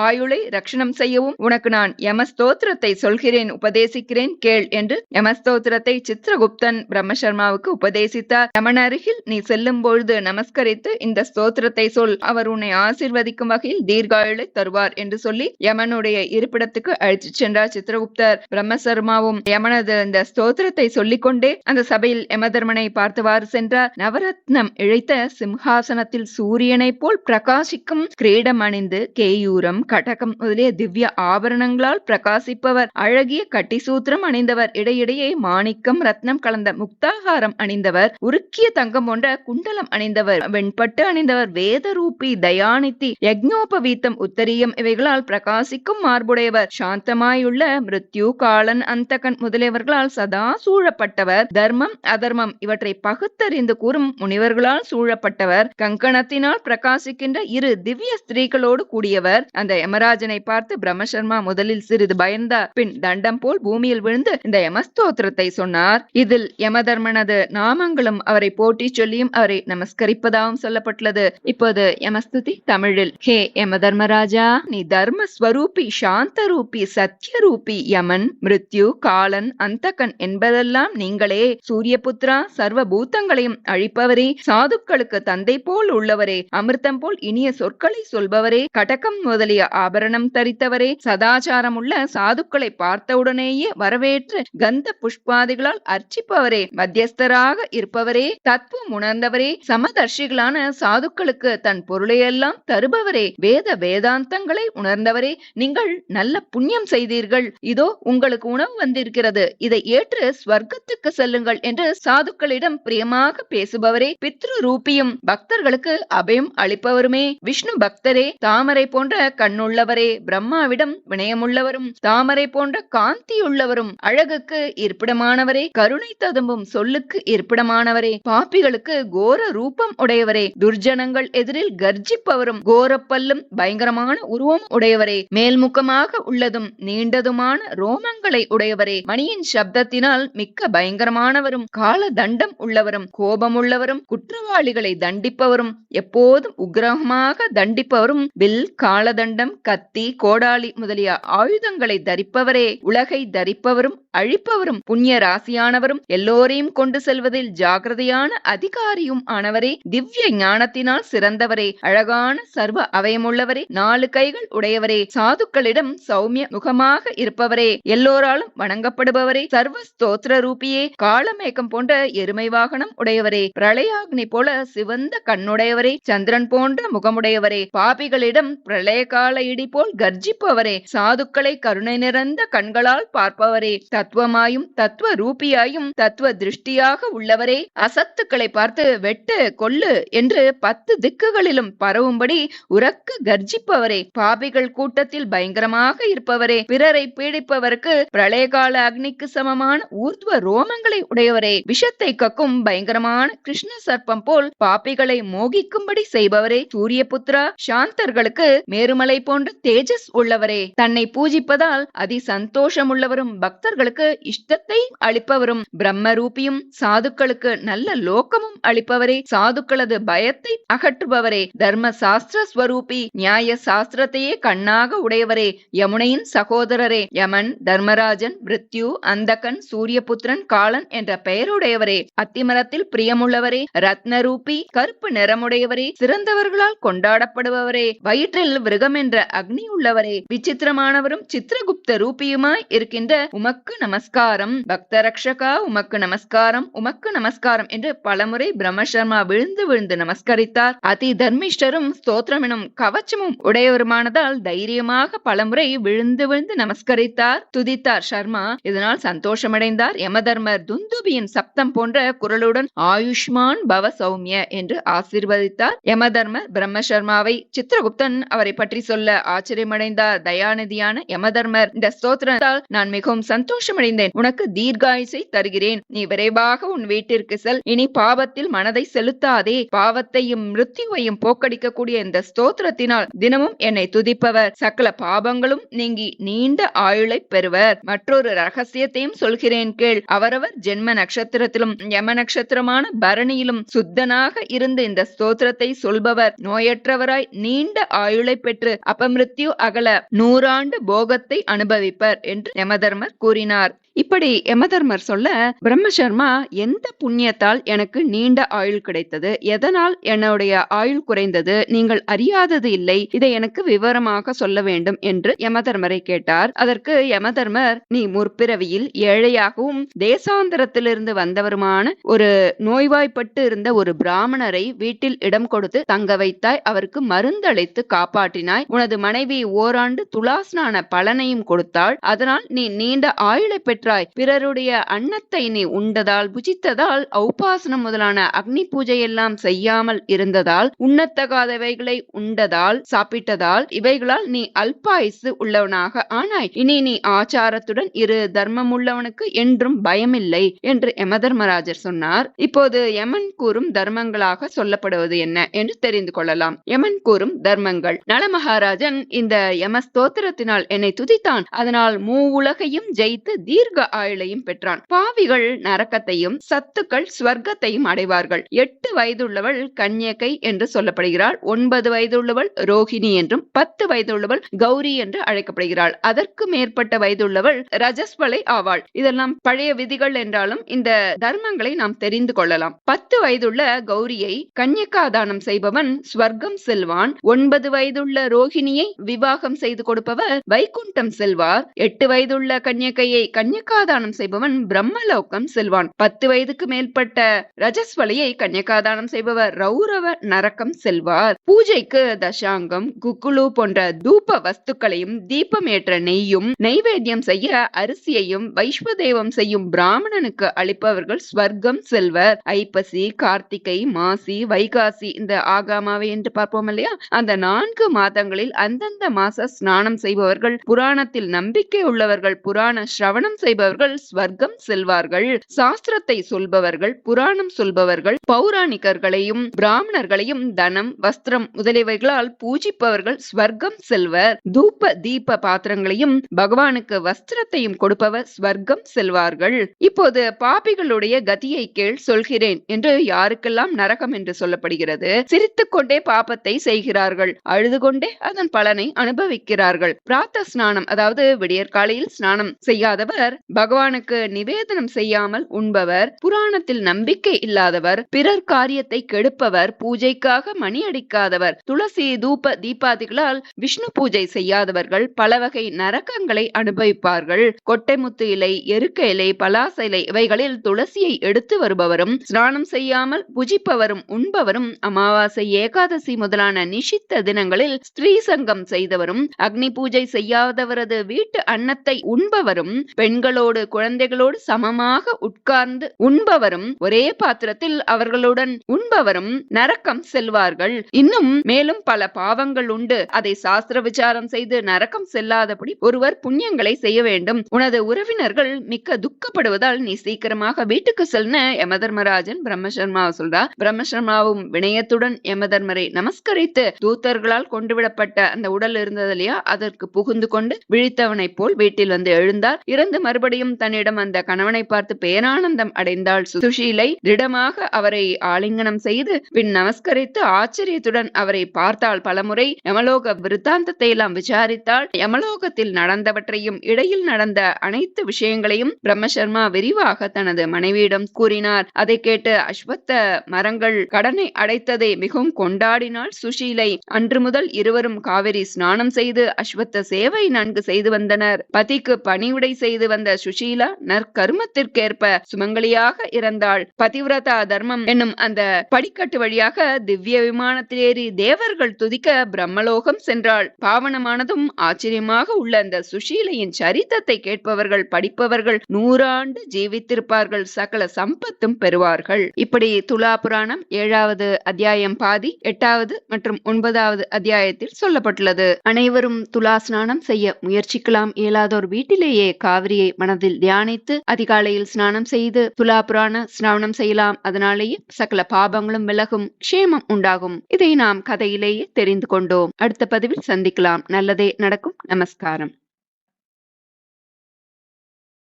ஆயுளை ரட்சணம் செய்யவும் உனக்கு நான் யமஸ்தோத்திரத்தை சொல்கிறேன், உபதேசிக்கிறேன், கேள் என்று யமஸ்தோத்திரத்தை சித்திரகுப்தன் பிரம்மசர்மாவுக்கு உபதேசித்தார். யமன் அருகில் நீ செல்லும் பொழுது நமஸ்கரித்து இந்த ஸ்தோத்திரத்தை சொல், அவர் உன்னை ஆசீர்வதிக்கும் வகையில் தீர்காயுளை தருவார் என்று சொல்லி யமனுடைய இருப்பிடத்துக்கு அழைத்து சென்றார் சித்திரகுப்தர். பிரம்மசர்மாவும் யமனது இந்த ஸ்தோத்திரத்தை சொல்லிக் கொண்டே அந்த சபையில் யமதர்மனை பார்த்தவாறு சென்றார். நவரத்னம் இழைத்த சிம்ஹாசனத்தில் சூரியனை போல் பிரகாசிக்கும் கிரீடம் அணிந்து கேயூரம், கடகம் முதலிய திவ்ய ஆபரணங்களால் பிரகாசிப்பவர், அழகிய கட்டிசூத்திரம் அணிந்தவர், இடையிடையே மாணிக்கம் ரத்னம் கலந்த முக்தாகாரம் அணிந்தவர், உருக்கிய தங்கம் போன்ற குண்டலம் அணிந்தவர், வெண்பட்டு அணிந்தவர், வேதரூபி தயானித்தி யக்ஞோபவீத்தம் உத்தரியம் இவைகளால் பிரகாசிக்கும் மார்புடையவர், சாந்தமாயுள்ள மிருத்யு காலன் அந்தகன் முதலியவர்களால் சதா சூழப்பட்டவர், தர்மம் அதர்மம் இவற்றை பகுத்தறிந்து கூறும் சுற்றிலும் முனிவர்களால் சூழப்பட்டவர், கங்கணத்தினால் பிரகாசிக்கின்ற இரு திவ்ய ஸ்திரீகளோடு கூடியவர். அந்த யமராஜனை பார்த்து பிரம்மசர்மா முதலில் சிறிது பயந்தார். பின் தண்டம் போல் பூமியில் விழுந்து இந்த யமஸ்தோத்திரத்தை சொன்னார். இதில் யமதர்மனது நாமங்களும் அவரை போற்றி சொல்லியும் அவரை நமஸ்கரிப்பதாகவும் சொல்லப்பட்டுள்ளது. இப்போது யமஸ்துதி தமிழில். ஹே யமதர்மராஜா, நீ தர்மஸ்வரூபி, சாந்தரூபி, சத்யரூபி, யமன், மிருத்யு, காலன், அந்தகன் என்பதெல்லாம் நீங்களே. சூரியபுத்ரா, சர்வ பூதங்களையும் அழிப்பவரே, சாதுக்களுக்கு தந்தை போல் உள்ளவரே, அமிர்தம் போல் இனிய சொற்களை சொல்பவரே, கடகம் முதலிய ஆபரணம் தரித்தவரே, சதாச்சாரம் உள்ள சாதுக்களை பார்த்தவுடனேயே வரவேற்று கந்த புஷ்பாதிகளால் அர்ச்சிப்பவரே, மத்தியஸ்தராக இருப்பவரே, தத்துவம் உணர்ந்தவரே, சமதர்ஷிகளான சாதுக்களுக்கு தன் பொருளையெல்லாம் தருபவரே, வேத வேதாந்தங்களை உணர்ந்தவரே, நீங்கள் நல்ல புண்ணியம் செய்தீர்கள். இதோ உங்களுக்கு உணவு வந்திருக்கிறது, இதை ஏற்று ஸ்வர்க்கத்துக்கு செல்லுங்கள் என்று சாதுக்களிடம் பிரியமாக பேசுபவரே, பித்ரு ரூபியும் பக்தர்களுக்கு அபயம் அளிப்பவருமே, விஷ்ணு பக்தரே, தாமரை போன்ற கண்ணுள்ளவரே, பிரம்மாவிடம் வினயமுள்ளவரும், தாமரை போன்ற காந்தியுள்ளவரும், அழகுக்கு இருப்பிடமானவரே, கருணை ததும்பும் சொல்லுக்கு இருப்பிடமானவரே, பாப்பிகளுக்கு கோர ரூபம் உடையவரே, துர்ஜனங்கள் எதிரில் கர்ஜிப்பவரும், கோரப்பல்லும் பயங்கரமான உருவம் உடையவரே, மேல்முகமாக உள்ளதும் நீண்டதுமான ரோமங்களை உடையவரே, மணியின் சப்தத்தினால் மிக்க பயங்கரமானவரும், கால தண்டம் உள்ளவரும், கோபமுள்ளவரும், குற்றவாளிகளை தண்டிப்பவரும், எப்போதும் உக்கிரகமாக தண்டிப்பவரும், வில், காலதண்டம், கத்தி, கோடாலி முதலிய ஆயுதங்களை தரிப்பவரே, உலகை தரிப்பவரும் அழிப்பவரும், புண்ணிய ராசியானவரும், எல்லோரையும் கொண்டு செல்வதில் ஜாகிரதையான அதிகாரியும் ஆனவரே, திவ்ய ஞானத்தினால் சிறந்தவரே, அழகான சர்வ அவயமுள்ளவரே, 4 கைகள் உடையவரே, சாதுக்களிடம் சௌமிய முகமாக இருப்பவரே, எல்லோராலும் வணங்கப்படுபவரே, சர்வ ஸ்தோத்திர ரூபியே, காளமேகம் போன்ற எருமை வாகனம் உடையவரே, பிரளயாக்னி போல சிவந்த கண்ணுடையவரே, சந்திரன் போன்ற முகமுடையவரே, பாபிகளிடம் பிரளய கால இடி போல் கர்ஜிப்பவரே, சாதுக்களை கருணை நிறைந்த கண்களால் பார்ப்பவரே, தத்துவமாயும் தத்துவ ரூபியாயும் தத்துவ திருஷ்டியாக உள்ளவரே, அசத்துக்களை பார்த்து வெட்டு கொல்லு என்று 10 திக்குகளிலும் பரவும்படி உரக்க கர்ஜிப்பவரே, பாபிகள் கூட்டத்தில் பயங்கரமாக இருப்பவரே, பிறரை பீடிப்பவருக்கு பிரளயகால அக்னிக்கு சமமான ஊர்துவ ரோமங்களை உடையவரே, விஷத்தை கக்கும் பயங்கரமான கிருஷ்ண சர்ப்பம் போல் பாப்பிகளை மோகிக்கும்படி செய்பவரே, சூரியபுத்ரா, சாந்தர்களுக்கு மேருமலை போன்ற தேஜஸ் உள்ளவரே, தன்னை பூஜிப்பதால் அதி சந்தோஷமுள்ளவரும், பக்தர்களுக்கு இஷ்டத்தை அளிப்பவரும், பிரம்மரூபியும், சாதுக்களுக்கு நல்ல லோகமும் அளிப்பவரே, சாதுக்களது பயத்தை அகற்றுபவரே, தர்ம சாஸ்திர ஸ்வரூபி, நியாய சாஸ்திரத்தையே கண்ணாக உடையவரே, யமுனையின் சகோதரரே, யமன், தர்மராஜன், மிருத்யு, அந்தகன், சூரியபுத்திரன், காலன் என்ற பெயருடையவரே, அத்திமரத்தில் பிரியமுள்ளவரே, ரத்னரூபி, கருப்பு நிறமுடையவரே, சிறந்தவர்களால் கொண்டாடப்படுபவரே, வயிற்றில் விருகம் என்ற அக்னி உள்ளவரே, விசித்திரமானவரும் சித்திரகுப்த ரூபியுமாய் இருக்கின்ற உமக்கு நமஸ்காரம், பக்த ரக்ஷகா உமக்கு நமஸ்காரம், உமக்கு நமஸ்காரம் என்று பலமுறை பிரம்மசர்மா விழுந்து விழுந்து நமஸ்கரித்தார். அதி தர்மிஷ்டரும் ஸ்தோத்திரம் எனும் கவச்சமும் உடையவருமானதால் தைரியமாக பலமுறை விழுந்து விழுந்து நமஸ்கரித்தார், துதித்தார் சர்மா. இதனால் சந்தோஷமடைந்தார். யமதர்மர் துந்துபியின் சப்தம் போன்ற குரலுடன் ஆயுஷ்மான் பவ சௌமிய என்று ஆசீர்வதித்தார். யமதர்மர் பிரம்மசர்மாவை சித்திரகுப்தன் அவரை பற்றி சொல்ல ஆச்சரியமடைந்தார். தயாநிதியான யமதர்மர், இந்த ஸ்தோத்திரத்தால் நான் மிகவும் சந்தோஷமடைந்தேன். உனக்கு தீர்காயுசை தருகிறேன். நீ விரைவாக உன் வீட்டிற்கு செல். இனி பாவத்தில் மனதை செலுத்தாதே. பாவத்தையும் மிருத்யுவையும் போக்கடிக்கக்கூடிய இந்த ஸ்தோத்திரத்தினால் தினமும் என்னை துதிப்பவர் சகல பாபங்களும் நீங்கி நீண்ட ஆயுளை பெறுவர். மற்றொரு ரகசியத்தையும் சொல்கிறேன் கேள். அவரவர் ஜென்ம நட்சத்திரத்திலும் யம நட்சத்திரமான பரணியிலும் சுத்தனாக இருந்து இந்த ஸ்தோத்திரத்தை சொல்பவர் நோயற்றவராய் நீண்ட ஆயுளை பெற்று அபமிருத்யு அகல 100 ஆண்டு போகத்தை அனுபவிப்பர் என்று யமதர்மர் கூறினார். இப்படி யமதர்மர் சொல்ல பிரம்மசர்மா, எந்த புண்ணியத்தால் எனக்கு நீண்ட ஆயுள் கிடைத்தது, எதனால் என்னுடைய ஆயுள் குறைந்தது, நீங்கள் அறியாதது இல்லை, இதை எனக்கு விவரமாக சொல்ல வேண்டும் என்று யமதர்மரை கேட்டார். அதற்கு யமதர்மர், நீ முற்பிறவியில் ஏழையாகவும் தேசாந்தரத்திலிருந்து வந்தவருமான ஒரு நோய்வாய்ப்பட்டு இருந்த ஒரு பிராமணரை வீட்டில் இடம் கொடுத்து தங்க வைத்தாய். அவருக்கு மருந்தளித்து காப்பாற்றினாய். உனது மனைவி ஓராண்டு துலாஸ்நான பலனையும் கொடுத்தாள். அதனால் நீ நீண்ட ஆயுளை பெற்று பெற்றாய். பிறருடைய அன்னத்தை நீ உண்டதால் புஜித்ததால் ஔபாசனம் முதலான அக்னி பூஜை எல்லாம் செய்யாமல் இருந்ததால் உண்ணத்தகாதவைகளை உண்டதால் சாப்பிட்டதால் இவைகளால் நீ அல்பாயுசு உள்ளவனாக ஆனாய். இனி நீ ஆச்சாரத்துடன் இரு, தர்மம் உள்ளவனுக்கு என்றும் பயமில்லை என்று யமதர்மராஜர் சொன்னார். இப்போது யமன் கூறும் தர்மங்களாக சொல்லப்படுவது என்ன என்று தெரிந்து கொள்ளலாம். யமன் கூறும் தர்மங்கள். நலமகாராஜன் இந்த யம ஸ்தோத்திரத்தினால் என்னை துதித்தான். அதனால் மூவுலகையும் ஜெயித்து தீர்க்க ஆயுளையும் பெற்றான். பாவிகள் நரக்கத்தையும் சத்துக்கள் ஸ்வர்க்கத்தையும் அடைவார்கள். 8 வயதுள்ளவள் கன்யகை என்று சொல்லப்படுகிறாள். 9 வயதுள்ளவள் ரோஹிணி என்றும் 10 வயதுள்ளவள் கௌரி என்று அழைக்கப்படுகிறாள். அதற்கு மேற்பட்ட வயதுள்ளவள் ரஜஸ்வலை ஆவாள். இதெல்லாம் பழைய விதிகள் என்றாலும் இந்த தர்மங்களை நாம் தெரிந்து கொள்ளலாம். 10 வயதுள்ள கௌரியை கன்யகாதானம் செய்பவன் ஸ்வர்க்கம் செல்வான். 9 வயதுள்ள ரோஹிணியை விவாகம் செய்து கொடுப்பவர் வைகுண்டம் செல்வார். 8 வயதுள்ள கன்யகையை கன்யகாதானம் செய்பவன் பிரம்மலோகம் செல்வான். 10 வயதுக்கு மேற்பட்ட ரஜஸ்வலையை கன்யகாதானம் செய்பவர் ரௌரவ நரக்கம் செல்வார். பூஜைக்கு தசாங்கம், குக்குலு போன்ற தூப வஸ்துக்களையும் தீபமேற்ற நெய்யும் நைவேத்தியம் செய்ய அரிசியையும் வைஸ்வதேவம் செய்யும் பிராமணனுக்கு அளிப்பவர்கள் ஸ்வர்க்கம் செல்வர். ஐப்பசி, கார்த்திகை, மாசி, வைகாசி இந்த ஆகாமாவை என்று பார்ப்போம் இல்லையா, அந்த 4 மாதங்களில் அந்தந்த மாச ஸ்நானம் செய்பவர்கள், புராணத்தில் நம்பிக்கை உள்ளவர்கள், புராண சிரவணம் செய்பவர்கள் ஸ்வர்க்கம் செல்வார்கள். சாஸ்திரத்தை சொல்பவர்கள், புராணம் சொல்பவர்கள், பௌராணிகர்களையும் பிராமணர்களையும் தனம், வஸ்திரம் முதலியவைகளால் பூஜிப்பவர்கள் ஸ்வர்க்கம் செல்வர். தூப தீப பாத்திரங்களையும் பகவானுக்கு வஸ்திரத்தையும் கொடுப்பவர் ஸ்வர்க்கம் செல்வார்கள். இப்போது பாபிகளுடைய கதியை கேள், சொல்கிறேன் என்று யாருக்கெல்லாம் நரகம் என்று சொல்லப்படுகிறது. சிரித்துக் கொண்டே பாபத்தை செய்கிறார்கள், அழுது கொண்டே அதன் பலனை அனுபவிக்கிறார்கள். பிராத்த ஸ்நானம் அதாவது விடியற்காலையில் ஸ்நானம் செய்யாதவர், பகவானுக்கு நிவேதனம் செய்யாமல் உண்பவர், புராணத்தில் நம்பிக்கை இல்லாதவர், பிறர் காரியத்தை கெடுப்பவர், பூஜைக்காக மணி அடிக்காதவர், துளசி தூப தீபாதிகளால் விஷ்ணு பூஜை செய்யாதவர்கள் பல வகை நரகங்களை அனுபவிப்பார்கள். கொட்டைமுத்து இலை, எருக்க இலை, பலாச இலை இவைகளில் துளசியை எடுத்து வருபவரும், ஸ்நானம் செய்யாமல் புஜிப்பவரும் உண்பவரும், அமாவாசை ஏகாதசி முதலான நிஷித்த தினங்களில் ஸ்திரீ சங்கம் செய்தவரும், அக்னி பூஜை செய்யாதவரது வீட்டு அன்னத்தை உண்பவரும், பெண்களோடு குழந்தைகளோடு சமமாக உட்கார்ந்து உண்பவரும், ஒரே பாத்திரத்தில் அவர்களுடன் உண்பவரும் நரக்கம் செல்வார்கள். இன்னும் மேலும் பல பாவங்கள் உண்டு. அதை சாஸ்திர விசாரம் செய்து நரக்கம் செல்லாதபடி ஒருவர் புண்ணியங்களை செய்ய வேண்டும். உனது உறவினர்கள் மிக்க துக்கப்படுவதால் நீ சீக்கிரமாக வீட்டுக்கு செல்னு யமதர்மராஜன் பிரம்மசர்மாவை சொல்றார். பிரம்மசர்மாவும் வினயத்துடன் யமதர்மரை நமஸ்கரித்து தூத்தர்களால் கொண்டுவிடப்பட்ட அந்த உடல் இருந்தது இல்லையா, அதற்கு புகுந்து கொண்டு விழித்தவனை போல் வீட்டில் வந்து எழுந்தார். இறந்து மறுபடியும் தன்னிடம் அந்த கணவனை பார்த்து பேரானந்தம் அடைந்தாள் சுஷீலை. திடமாக அவரை ஆலிங்கனம் செய்து பின் நமஸ்கரித்து ஆச்சரியத்துடன் அவரை பார்த்தாள். பலமுறை யமலோக விருத்தாந்தத்தை எல்லாம் விசாரித்தாள். யமலோகத்தில் நடந்தவற்றையும் இடையில் நடந்த அனைத்து விஷயங்களையும் பிரம்மசர்மா விரிவாக தனது மனைவியிடம் கூறினார். அதை கேட்டு அஸ்வத்த மரங்கள் கடனை அடைத்ததை மிகவும் கொண்டாடினாள் சுஷீலை. அன்று முதல் இருவரும் காவிரி ஸ்நானம் செய்து அஸ்வத்த சேவை நன்கு செய்து வந்தனர். பதிக்கு பணிவிடை செய்து வந்த சுஷீலா நற்கருமத்திற்கேற்ப சுமங்கலியாக இறந்தாள். பதிவிரதா தர்மம் என்னும் அந்த படிக்கட்டு வழியாக திவ்ய விமானத்தில் ஏறி தேவர்கள் துதிக்க பிரம்மலோகம் சென்றாள். பாவனமானதும் ஆச்சரியமாக உள்ள அந்த சுஷீலையின் சரித்திரத்தை கேட்பவர்கள் படிப்பவர்கள் 100 ஆண்டு ஜீவித்திருப்பார்கள், சகல சம்பத்தும் பெறுவார்கள். இப்படி துலா புராணம் 7வது அத்தியாயம் பாதி, 8வது மற்றும் 9வது அத்தியாயத்தில் சொல்லப்பட்டுள்ளது. அனைவரும் துலா ஸ்நானம் செய்ய முயற்சிக்கலாம். இயலாதோர் வீட்டிலேயே காவிரியை மனதில் தியானித்து அதிகாலையில் ஸ்நானம் செய்து துலா புராண ஸ்நானம் செய்யலாம். அதனாலேயே சகல பாபங்களும் விலகும், க்ஷேமம் உண்டாகும். இதை நாம் கதையிலேயே தெரிந்து கொண்டோம். அடுத்த பதிவில் சந்திக்கலாம். நல்லதே நடக்கும். நமஸ்காரம்.